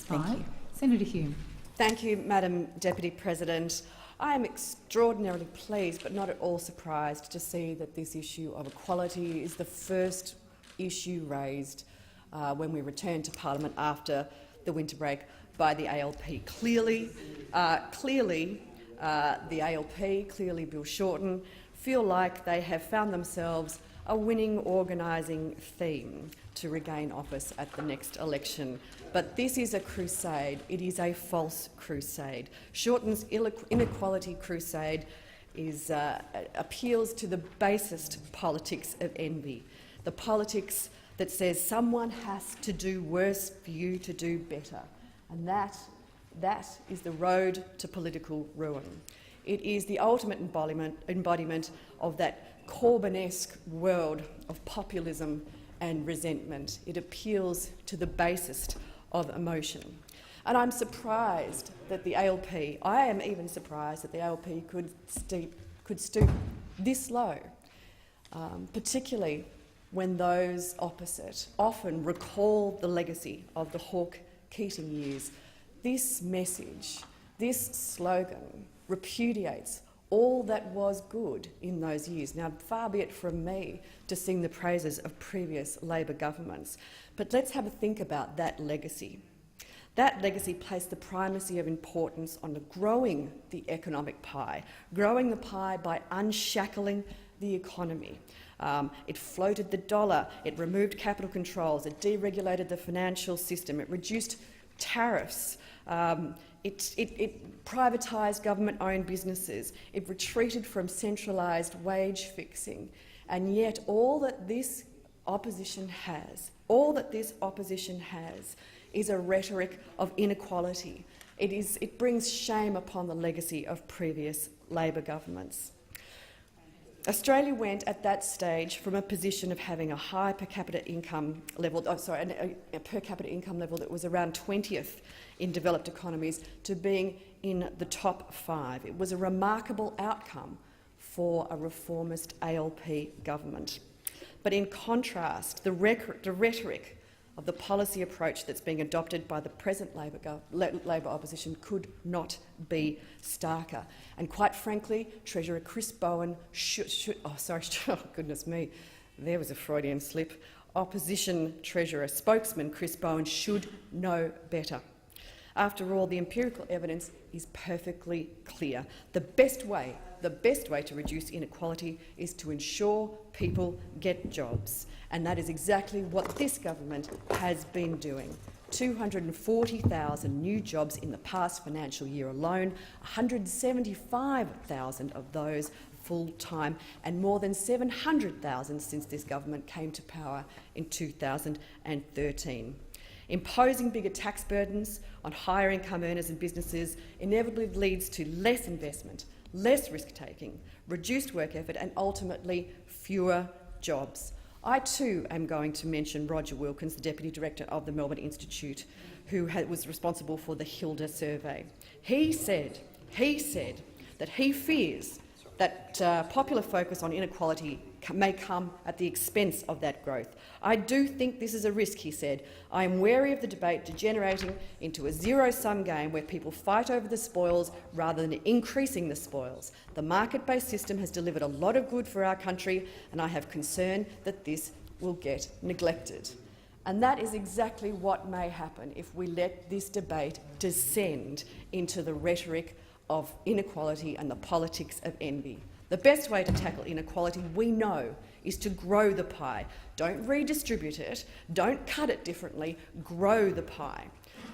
5. Senator Hume. Thank you, Madam Deputy President. I am extraordinarily pleased but not at all surprised to see that this issue of equality is the first issue raised when we return to Parliament after the winter break by the ALP. Clearly, the ALP, clearly Bill Shorten, feel like they have found themselves a winning organising theme to regain office at the next election. But this is a crusade. It is a false crusade. Shorten's inequality crusade appeals to the basest politics of envy, the politics that says someone has to do worse for you to do better. And that is the road to political ruin. It is the ultimate embodiment of that Corbynesque world of populism and resentment. It appeals to the basest of emotion. And I'm surprised that the ALP, I am even surprised that the ALP could stoop this low, particularly when those opposite often recall the legacy of the Hawke-Keating years. This message, this slogan, repudiates all that was good in those years. Now, far be it from me to sing the praises of previous Labor governments, but let's have a think about that legacy. That legacy placed the primacy of importance on growing the economic pie, growing the pie by unshackling the economy. It floated the dollar, it removed capital controls, it deregulated the financial system, it reduced tariffs, it privatised government-owned businesses, it retreated from centralised wage fixing, and yet all that this opposition has is a rhetoric of inequality. It brings shame upon the legacy of previous Labor governments. Australia went at that stage from a position of having a high per capita income level, a per capita income level that was around 20th in developed economies, to being in the top 5. It was a remarkable outcome for a reformist ALP government. But in contrast, the rhetoric of the policy approach that's being adopted by the present Labor opposition could not be starker. And quite frankly, Treasurer Chris Bowen oh goodness me, there was a Freudian slip. Opposition Treasurer spokesman Chris Bowen should know better. After all, the empirical evidence is perfectly clear. The best way to reduce inequality is to ensure people get jobs, and that is exactly what this government has been doing. 240,000 new jobs in the past financial year alone, 175,000 of those full-time, and more than 700,000 since this government came to power in 2013. Imposing bigger tax burdens on higher income earners and businesses inevitably leads to less investment, less risk-taking, reduced work effort and ultimately fewer jobs. I too am going to mention Roger Wilkins, the Deputy Director of the Melbourne Institute, who was responsible for the Hilda survey. He said that he fears that popular focus on inequality may come at the expense of that growth. I do think this is a risk, he said. I am wary of the debate degenerating into a zero-sum game where people fight over the spoils rather than increasing the spoils. The market-based system has delivered a lot of good for our country, and I have concern that this will get neglected. And that is exactly what may happen if we let this debate descend into the rhetoric of inequality and the politics of envy. The best way to tackle inequality, we know, is to grow the pie. Don't redistribute it, don't cut it differently, grow the pie.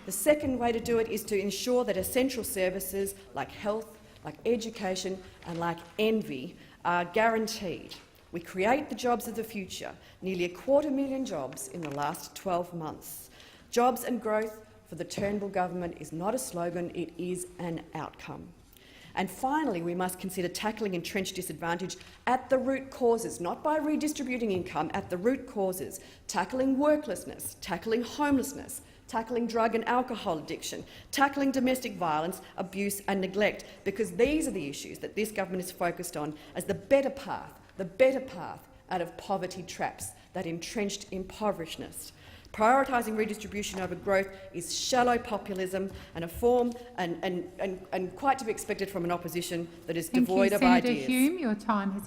The second way to do it is to ensure that essential services like health, like education and like envy are guaranteed. We create the jobs of the future, nearly 250,000 jobs in the last 12 months. Jobs and growth for the Turnbull government is not a slogan, it is an outcome. And finally, we must consider tackling entrenched disadvantage at the root causes, not by redistributing income, at the root causes, tackling worklessness, tackling homelessness, tackling drug and alcohol addiction, tackling domestic violence, abuse and neglect, because these are the issues that this government is focused on as the better path out of poverty traps, that entrenched impoverishment. Prioritising redistribution over growth is shallow populism and a form and quite to be expected from an opposition that is devoid of ideas. Thank you, Senator Hume. Your time has